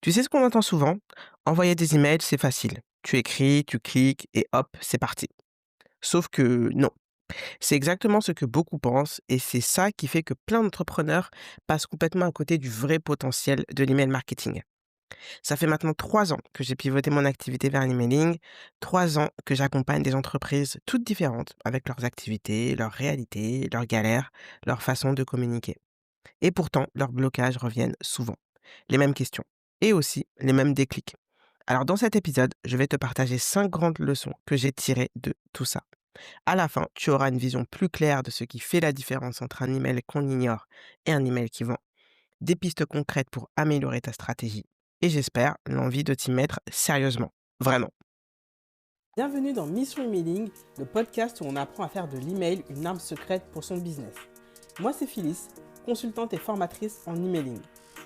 Tu sais ce qu'on entend souvent? Envoyer des emails, c'est facile. Tu écris, tu cliques et hop, c'est parti. Sauf que non, c'est exactement ce que beaucoup pensent et c'est ça qui fait que plein d'entrepreneurs passent complètement à côté du vrai potentiel de l'email marketing. Ça fait maintenant 3 ans que j'ai pivoté mon activité vers l'emailing, 3 ans que j'accompagne des entreprises toutes différentes avec leurs activités, leurs réalités, leurs galères, leur façon de communiquer. Et pourtant, leurs blocages reviennent souvent. Les mêmes questions et aussi les mêmes déclics. Alors dans cet épisode, je vais te partager 5 grandes leçons que j'ai tirées de tout ça. À la fin, tu auras une vision plus claire de ce qui fait la différence entre un email qu'on ignore et un email qui vend, des pistes concrètes pour améliorer ta stratégie et j'espère l'envie de t'y mettre sérieusement. Vraiment. Bienvenue dans Mission Emailing, le podcast où on apprend à faire de l'email une arme secrète pour son business. Moi c'est Phyllis, consultante et formatrice en emailing.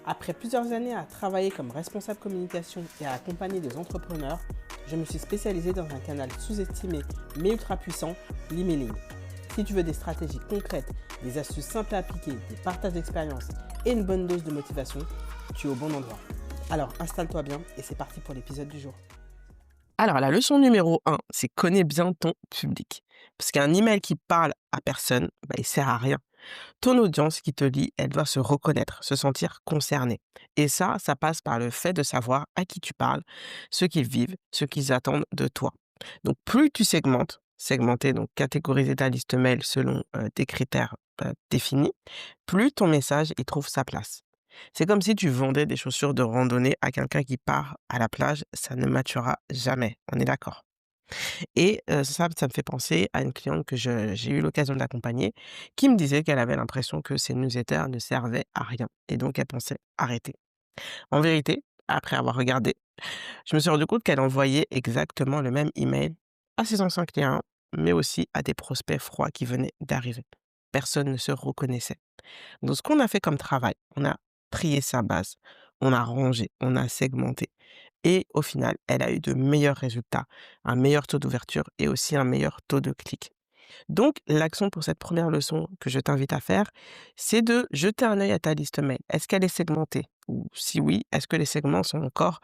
Après plusieurs années à travailler comme responsable communication et à accompagner des entrepreneurs, je me suis spécialisée dans un canal sous-estimé mais ultra puissant, l'emailing. Si tu veux des stratégies concrètes, des astuces simples à appliquer, des partages d'expériences et une bonne dose de motivation, tu es au bon endroit. Alors installe-toi bien et c'est parti pour l'épisode du jour. Alors la leçon numéro 1, c'est connais bien ton public. Parce qu'un email qui parle à personne, il sert à rien. Ton audience qui te lit, elle doit se reconnaître, se sentir concernée. Et ça passe par le fait de savoir à qui tu parles, ce qu'ils vivent, ce qu'ils attendent de toi. Donc plus tu segmenter, donc catégoriser ta liste mail selon des critères définis, plus ton message y trouve sa place. C'est comme si tu vendais des chaussures de randonnée à quelqu'un qui part à la plage, ça ne matchera jamais, on est d'accord? Et ça me fait penser à une cliente que j'ai eu l'occasion d'accompagner, qui me disait qu'elle avait l'impression que ses newsletters ne servaient à rien et donc elle pensait arrêter. En vérité, après avoir regardé, je me suis rendu compte qu'elle envoyait exactement le même email à ses anciens clients, mais aussi à des prospects froids qui venaient d'arriver. Personne ne se reconnaissait. Donc ce qu'on a fait comme travail, on a trié sa base, on a rangé, on a segmenté et au final, elle a eu de meilleurs résultats, un meilleur taux d'ouverture et aussi un meilleur taux de clic. Donc l'action pour cette première leçon que je t'invite à faire, c'est de jeter un œil à ta liste mail. Est-ce qu'elle est segmentée? Ou si oui, est-ce que les segments sont encore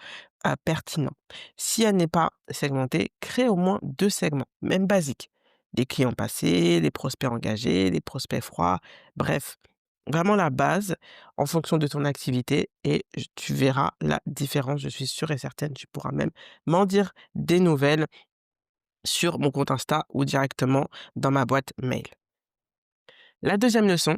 pertinents? Si elle n'est pas segmentée, crée au moins 2 segments, même basiques. Les clients passés, les prospects engagés, les prospects froids, bref, vraiment la base en fonction de ton activité et tu verras la différence, je suis sûre et certaine. Tu pourras même m'en dire des nouvelles sur mon compte Insta ou directement dans ma boîte mail. La deuxième leçon,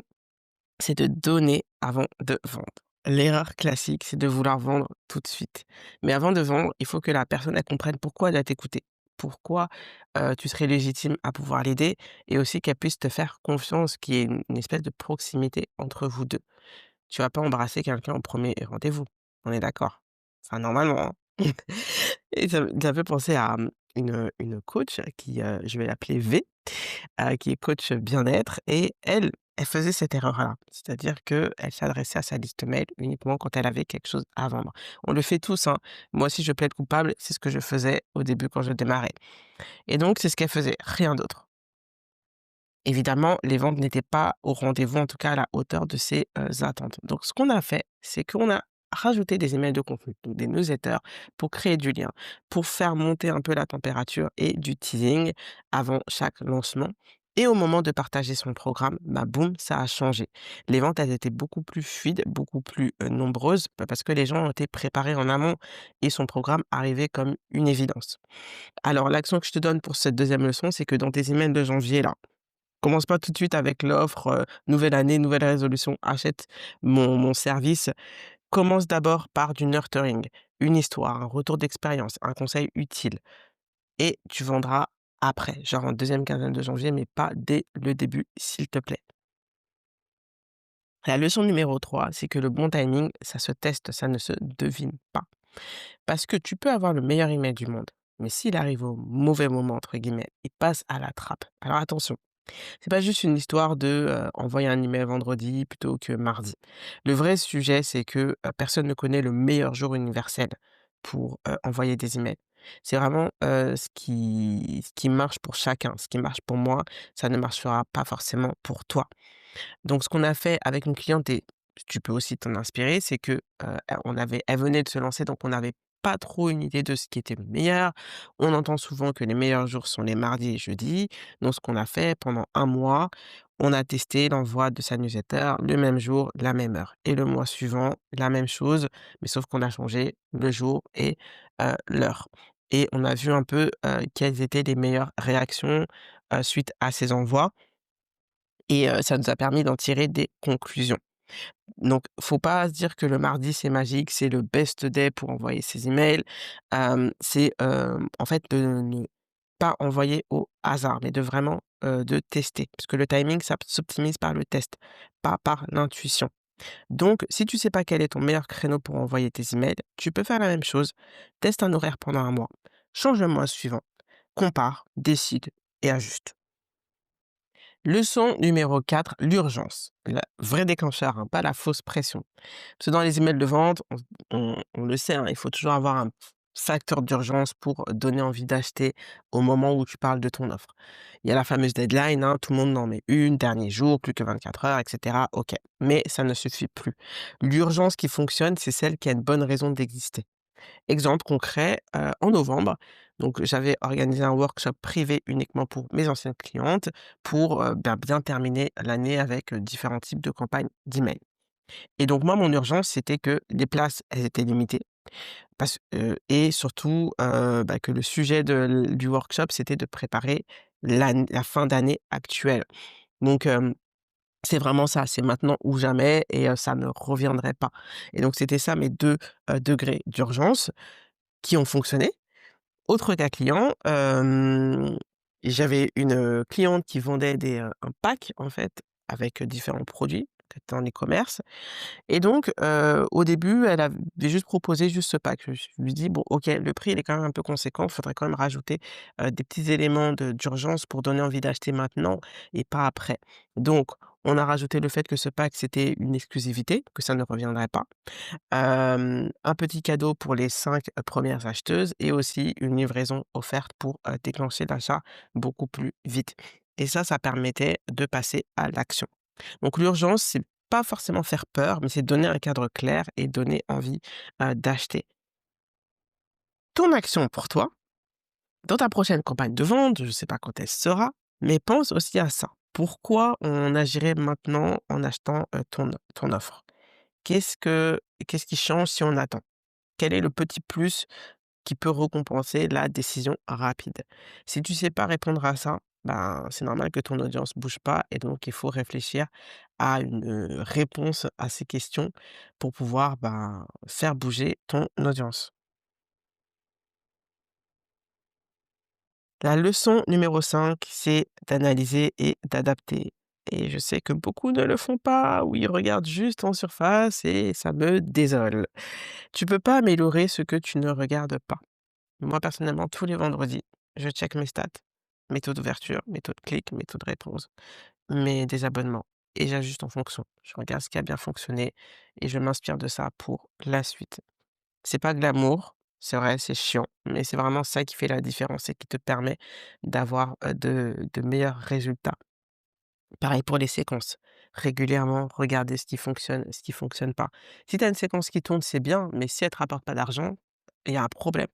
c'est de donner avant de vendre. L'erreur classique, c'est de vouloir vendre tout de suite. Mais avant de vendre, il faut que la personne elle comprenne pourquoi elle va t'écouter, pourquoi tu serais légitime à pouvoir l'aider et aussi qu'elle puisse te faire confiance, qu'il y ait une espèce de proximité entre vous deux. Tu vas pas embrasser quelqu'un au premier rendez-vous, on est d'accord? Enfin normalement, hein. Et ça me fait penser à, une coach qui, je vais l'appeler V, qui est coach bien-être et elle faisait cette erreur-là. C'est-à-dire qu'elle s'adressait à sa liste mail uniquement quand elle avait quelque chose à vendre. On le fait tous, hein. Moi aussi je plaide coupable, c'est ce que je faisais au début quand je démarrais et donc c'est ce qu'elle faisait, rien d'autre. Évidemment, les ventes n'étaient pas au rendez-vous, en tout cas à la hauteur de ses, attentes. Donc ce qu'on a fait, c'est qu'on a rajouté des emails de contenu, donc des newsletters pour créer du lien, pour faire monter un peu la température et du teasing avant chaque lancement et au moment de partager son programme, boum, ça a changé. Les ventes, elles étaient beaucoup plus fluides, beaucoup plus, nombreuses, parce que les gens ont été préparés en amont et son programme arrivait comme une évidence. Alors l'action que je te donne pour cette deuxième leçon, c'est que dans tes emails de janvier là, commence pas tout de suite avec l'offre, nouvelle année, nouvelle résolution, achète mon service. Commence d'abord par du nurturing, une histoire, un retour d'expérience, un conseil utile et tu vendras après, genre en deuxième quinzaine de janvier, mais pas dès le début, s'il te plaît. La leçon numéro 3, c'est que le bon timing, ça se teste, ça ne se devine pas. Parce que tu peux avoir le meilleur email du monde, mais s'il arrive au «mauvais moment» entre guillemets, il passe à la trappe. Alors attention. C'est pas juste une histoire de, envoyer un email vendredi plutôt que mardi. Le vrai sujet, c'est que, personne ne connaît le meilleur jour universel pour, envoyer des emails. C'est vraiment, ce qui marche pour chacun. Ce qui marche pour moi, ça ne marchera pas forcément pour toi. Donc ce qu'on a fait avec une cliente et tu peux aussi t'en inspirer, c'est que, elle venait de se lancer, donc on n'avait pas trop une idée de ce qui était le meilleur. On entend souvent que les meilleurs jours sont les mardis et jeudis. Donc ce qu'on a fait pendant un mois, on a testé l'envoi de sa newsletter le même jour, la même heure et le mois suivant, la même chose, mais sauf qu'on a changé le jour et l'heure et on a vu un peu, quelles étaient les meilleures réactions, suite à ces envois et ça nous a permis d'en tirer des conclusions. Donc, faut pas se dire que le mardi, c'est magique, c'est le best day pour envoyer ses emails. C'est, en fait, de ne pas envoyer au hasard, mais de vraiment, de tester. Parce que le timing, ça s'optimise par le test, pas par l'intuition. Donc, si tu sais pas quel est ton meilleur créneau pour envoyer tes emails, tu peux faire la même chose. Teste un horaire pendant un mois. Change le mois suivant. Compare, décide et ajuste. Leçon numéro 4, l'urgence. Le vrai déclencheur, hein, pas la fausse pression. Parce que dans les emails de vente, on le sait, hein, il faut toujours avoir un facteur d'urgence pour donner envie d'acheter au moment où tu parles de ton offre. Il y a la fameuse deadline, hein, tout le monde en met une, dernier jour, plus que 24 heures, etc. OK, mais ça ne suffit plus. L'urgence qui fonctionne, c'est celle qui a une bonne raison d'exister. Exemple concret, en novembre, donc j'avais organisé un workshop privé uniquement pour mes anciennes clientes pour, bien terminer l'année avec, différents types de campagnes d'email. Et donc moi, mon urgence, c'était que les places, elles étaient limitées et surtout, que le sujet du workshop, c'était de préparer la fin d'année actuelle. Donc c'est vraiment ça, c'est maintenant ou jamais et ça ne reviendrait pas. Et donc c'était ça mes 2 degrés d'urgence qui ont fonctionné. Autre cas client, j'avais une, cliente qui vendait un pack en fait avec, différents produits, c'était en e-commerce et donc au début, elle avait juste proposé juste ce pack. Je lui dis: «Bon OK, le prix il est quand même un peu conséquent, il faudrait quand même rajouter, des petits éléments d'urgence pour donner envie d'acheter maintenant et pas après». Donc on a rajouté le fait que ce pack, c'était une exclusivité, que ça ne reviendrait pas. Un petit cadeau pour les 5 premières acheteuses et aussi une livraison offerte pour, déclencher l'achat beaucoup plus vite et ça permettait de passer à l'action. Donc l'urgence, c'est pas forcément faire peur, mais c'est donner un cadre clair et donner envie, d'acheter. Ton action pour toi, dans ta prochaine campagne de vente, je ne sais pas quand elle sera, mais pense aussi à ça. Pourquoi on agirait maintenant en achetant, ton offre? Qu'est-ce qui change si on attend? Quel est le petit plus qui peut récompenser la décision rapide? Si tu sais pas répondre à ça, ben, c'est normal que ton audience bouge pas et donc il faut réfléchir à une, réponse à ces questions pour pouvoir, ben, faire bouger ton audience. La leçon numéro 5, c'est d'analyser et d'adapter et je sais que beaucoup ne le font pas ou ils regardent juste en surface et ça me désole. Tu peux pas améliorer ce que tu ne regardes pas. Moi, personnellement, tous les vendredis, je check mes stats, mes taux d'ouverture, mes taux de clics, mes taux de réponse, mes désabonnements et j'ajuste en fonction. Je regarde ce qui a bien fonctionné et je m'inspire de ça pour la suite. C'est pas de l'amour, c'est vrai, c'est chiant, mais c'est vraiment ça qui fait la différence et qui te permet d'avoir, de meilleurs résultats. Pareil pour les séquences. Régulièrement, regarder ce qui fonctionne, ce qui fonctionne pas. Si tu as une séquence qui tourne, c'est bien, mais si elle te rapporte pas d'argent, il y a un problème.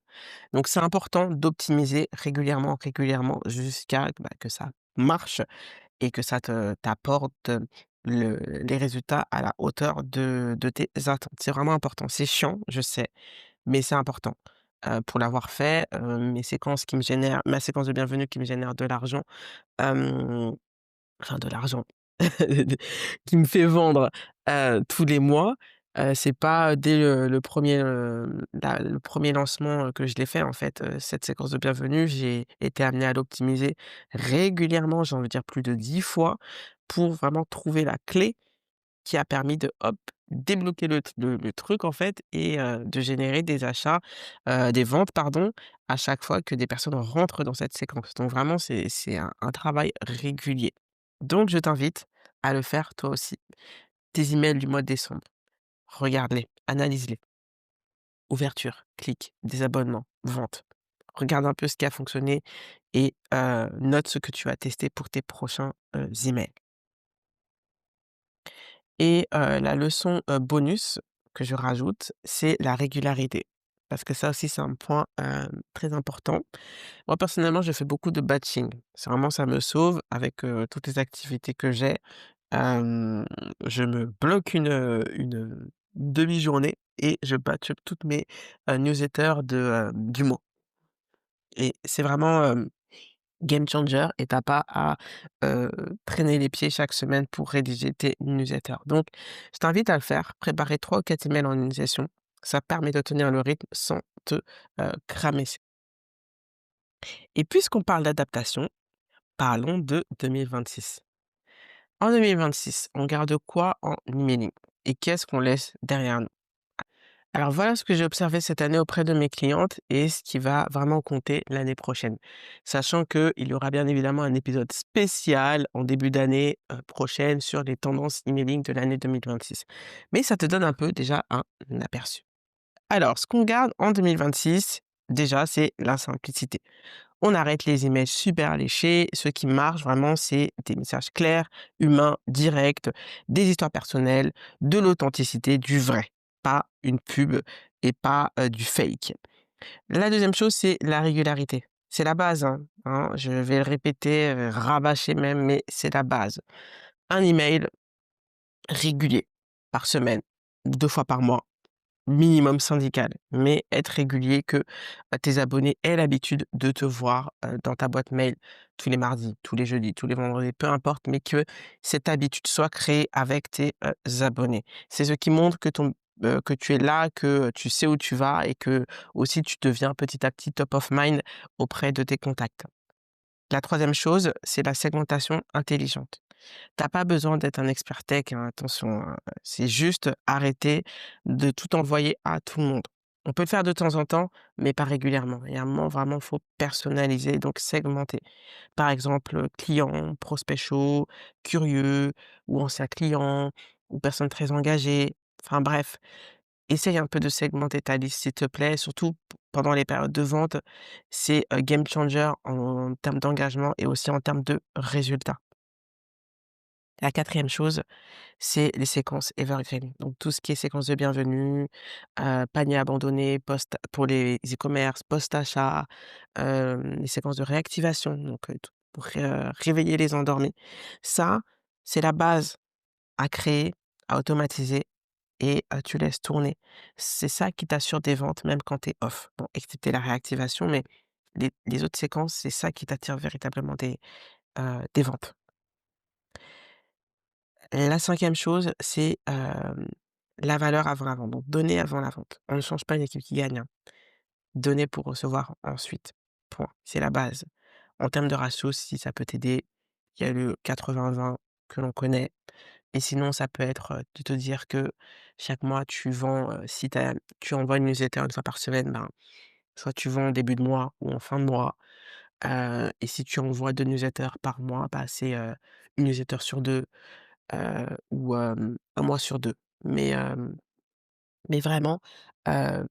Donc c'est important d'optimiser régulièrement, régulièrement jusqu'à, bah, que ça marche et que ça t'apporte, les résultats à la hauteur de tes attentes. C'est vraiment important. C'est chiant, je sais, mais c'est important. Pour l'avoir fait, ma séquence de bienvenue qui me génère de l'argent, hem enfin de l'argent, qui me fait vendre, tous les mois, c'est pas dès le 1er, le 1er lancement, que je l'ai fait en fait, cette séquence de bienvenue, j'ai été amené à l'optimiser régulièrement, j'ai envie de dire plus de 10 fois, pour vraiment trouver la clé qui a permis de, hop, débloquer le truc en fait et de générer des achats, des ventes pardon, à chaque fois que des personnes rentrent dans cette séquence. Donc vraiment c'est un travail régulier. Donc je t'invite à le faire toi aussi. Tes emails du mois de décembre, regarde-les, analyse-les. Ouverture, clic, désabonnement, vente. Regarde un peu ce qui a fonctionné et note ce que tu as testé pour tes prochains, emails. Et la leçon, bonus que je rajoute, c'est la régularité. Parce que ça aussi, c'est un point, très important. Moi, personnellement, je fais beaucoup de batching. C'est vraiment ça me sauve avec, toutes les activités que j'ai. Hem, je me bloque une demi-journée et je batch up toutes mes, newsletters du mois et c'est vraiment, game changer et tu pas à, heu, traîner les pieds chaque semaine pour rédiger tes newsletters. Donc je t'invite à le faire, préparer 3 ou 4 emails en une session. Ça permet de tenir le rythme sans te, cramer. Et puisqu'on parle d'adaptation, parlons de 2026. En 2026, on garde quoi en emailing et qu'est-ce qu'on laisse derrière nous? Alors voilà ce que j'ai observé cette année auprès de mes clientes et ce qui va vraiment compter l'année prochaine. Sachant qu'il y aura bien évidemment un épisode spécial en début d'année prochaine sur les tendances emailing de l'année 2026. Mais ça te donne un peu déjà un aperçu. Alors, ce qu'on garde en 2026, déjà, c'est la simplicité. On arrête les emails super léchés. Ce qui marche vraiment, c'est des messages clairs, humains, directs, des histoires personnelles, de l'authenticité, du vrai, pas une pub et pas du fake. La deuxième chose, c'est la régularité. C'est la base, hein. Je vais le répéter, rabâcher même, mais c'est la base. Un email régulier par semaine, 2 fois par mois minimum syndical, mais être régulier, que, tes abonnés aient l'habitude de te voir, dans ta boîte mail tous les mardis, tous les jeudis, tous les vendredis, peu importe, mais que cette habitude soit créée avec tes, abonnés. C'est ce qui montre que tu es là, que tu sais où tu vas et que aussi tu deviens petit à petit top of mind auprès de tes contacts. La troisième chose, c'est la segmentation intelligente. T'as pas besoin d'être un expert tech, hein, attention, hein, c'est juste arrêter de tout envoyer à tout le monde. On peut le faire de temps en temps, mais pas régulièrement. Il y a un moment, vraiment, faut personnaliser, donc segmenter. Par exemple, client, prospect chaud, curieux ou ancien client ou personne très engagée. Enfin bref, essaye un peu de segmenter ta liste, s'il te plaît, surtout pendant les périodes de vente. C'est, game changer en termes d'engagement et aussi en termes de résultats. La quatrième chose, c'est les séquences evergreen. Donc tout ce qui est séquence de bienvenue, panier abandonné, post pour les e-commerce, post-achat, les séquences de réactivation, donc tout pour réveiller les endormis. Ça, c'est la base à créer, à automatiser et tu laisses tourner. C'est ça qui t'assure des ventes même quand tu es off. Bon, excepté la réactivation, mais les autres séquences, c'est ça qui t'attire véritablement des ventes. La cinquième chose, c'est, la valeur avant la vente, donc donner avant la vente. On ne change pas une équipe qui gagne, hein. Donner pour recevoir ensuite. Point. C'est la base. En termes de ratio, si ça peut t'aider, il y a le 80-20 que l'on connaît et sinon ça peut être, de te dire que chaque mois tu vends, si tu envoies une newsletter 1 fois par semaine, ben, soit tu vends en début de mois ou en fin de mois, et si tu envoies 2 newsletters par mois, bah, c'est, 1 newsletter sur 2. Ou 1 mois sur 2. Mais vraiment,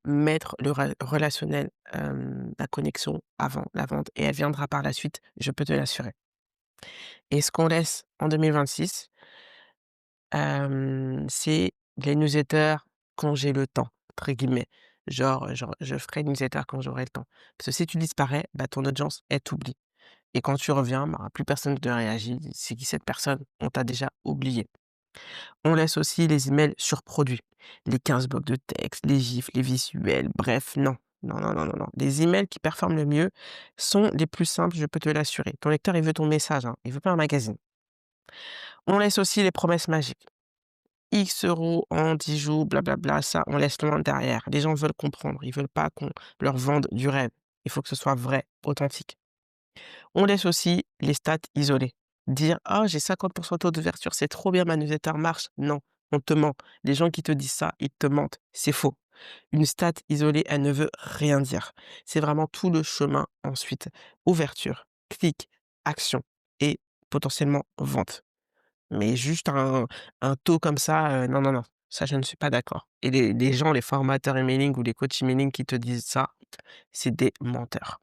mettre le relationnel, la connexion avant la vente et elle viendra par la suite, je peux te l'assurer. Et ce qu'on laisse en 2026, c'est les newsletters «quand j'ai le temps» entre guillemets. Genre, je ferai une newsletter quand j'aurai le temps. Parce que si tu disparais, bah, ton audience, elle t'oublie et quand tu reviens, bah, plus personne ne te réagit. C'est qui cette personne? On t'a déjà oublié. On laisse aussi les emails surproduits, les 15 blocs de texte, les gifs, les visuels, bref, non. Non, non, non, non, non. Les emails qui performent le mieux sont les plus simples, je peux te l'assurer. Ton lecteur, il veut ton message, hein, il veut pas un magazine. On laisse aussi les promesses magiques. X euros en 10 jours, blablabla, ça, on laisse loin derrière. Les gens veulent comprendre, ils veulent pas qu'on leur vende du rêve. Il faut que ce soit vrai, authentique. On laisse aussi les stats isolées. Dire: «Ah, j'ai 50 taux d'ouverture, c'est trop bien, ma newsletter marche». Non, on te ment. Les gens qui te disent ça, ils te mentent, c'est faux. Une stat isolée, elle ne veut rien dire. C'est vraiment tout le chemin ensuite. Ouverture, clic, action et potentiellement vente. Mais juste un taux comme ça, non, non, non, ça je ne suis pas d'accord. Et les gens, les formateurs emailing ou les coachs emailing qui te disent ça, c'est des menteurs.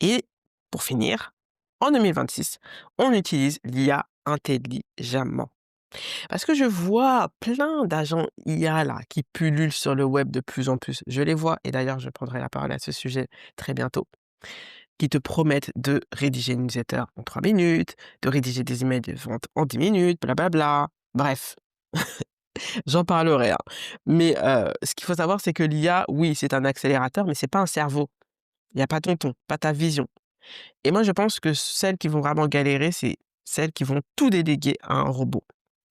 Et pour finir, en 2026, on utilise l'IA intelligemment. Parce que je vois plein d'agents IA là qui pullulent sur le web de plus en plus. Je les vois et d'ailleurs je prendrai la parole à ce sujet très bientôt, qui te promettent de rédiger une newsletter en 3 minutes, de rédiger des emails de vente en 10 minutes, blablabla. Bref, j'en parlerai, hein. Mais ce qu'il faut savoir, c'est que l'IA, oui, c'est un accélérateur, mais c'est pas un cerveau. Il y a pas ton ton, pas ta vision. Et moi, je pense que celles qui vont vraiment galérer, c'est celles qui vont tout déléguer à un robot.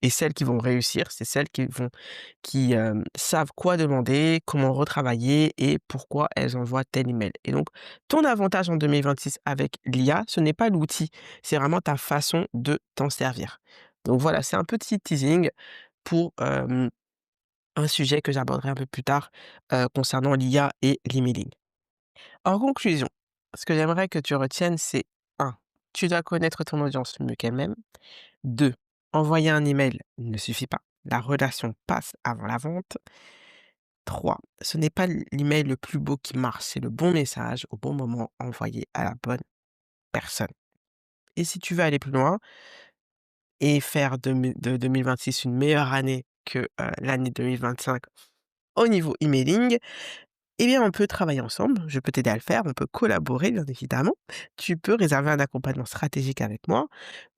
Et celles qui vont réussir, c'est celles qui savent quoi demander, comment retravailler et pourquoi elles envoient tel email. Et donc, ton avantage en 2026 avec l'IA, ce n'est pas l'outil, c'est vraiment ta façon de t'en servir. Donc voilà, c'est un petit teasing pour, un sujet que j'aborderai un peu plus tard, concernant l'IA et l'emailing. En conclusion, ce que j'aimerais que tu retiennes, c'est 1, tu dois connaître ton audience mieux qu'elle-même. 2, envoyer un email ne suffit pas. La relation passe avant la vente. 3, ce n'est pas l'email le plus beau qui marche, c'est le bon message au bon moment envoyé à la bonne personne. Et si tu veux aller plus loin et faire de 2026 une meilleure année que l'année 2025 au niveau emailing, eh bien, on peut travailler ensemble. Je peux t'aider à le faire. On peut collaborer, bien évidemment. Tu peux réserver un accompagnement stratégique avec moi.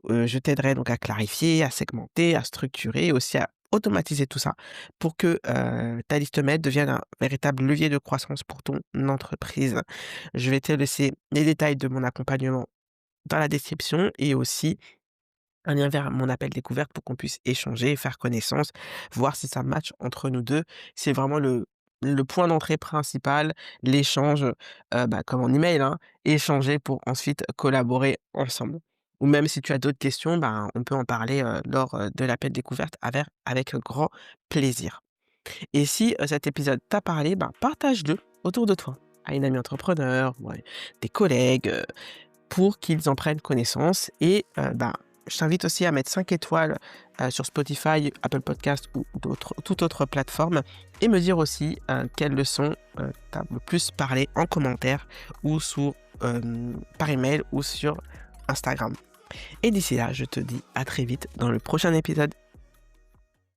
Je t'aiderai donc à clarifier, à segmenter, à structurer, aussi à automatiser tout ça pour que ta liste mail devienne un véritable levier de croissance pour ton entreprise. Je vais te laisser les détails de mon accompagnement dans la description et aussi un lien vers mon appel découverte pour qu'on puisse échanger, faire connaissance, voir si ça match entre nous 2. C'est vraiment le point d'entrée principal, l'échange, comme en email, hein, échanger pour ensuite collaborer ensemble. Ou même si tu as d'autres questions, ben, on peut en parler, lors, de l'appel découverte avec grand plaisir. Et si, cet épisode t'a parlé, ben, partage-le autour de toi, à une amie entrepreneur ou à des collègues, pour qu'ils en prennent connaissance et je t'invite aussi à mettre 5 étoiles, sur Spotify, Apple Podcast ou toute autre plateforme et me dire aussi, quelles leçons, t'a le plus parlé en commentaire ou par email ou sur Instagram. Et d'ici là, je te dis à très vite dans le prochain épisode.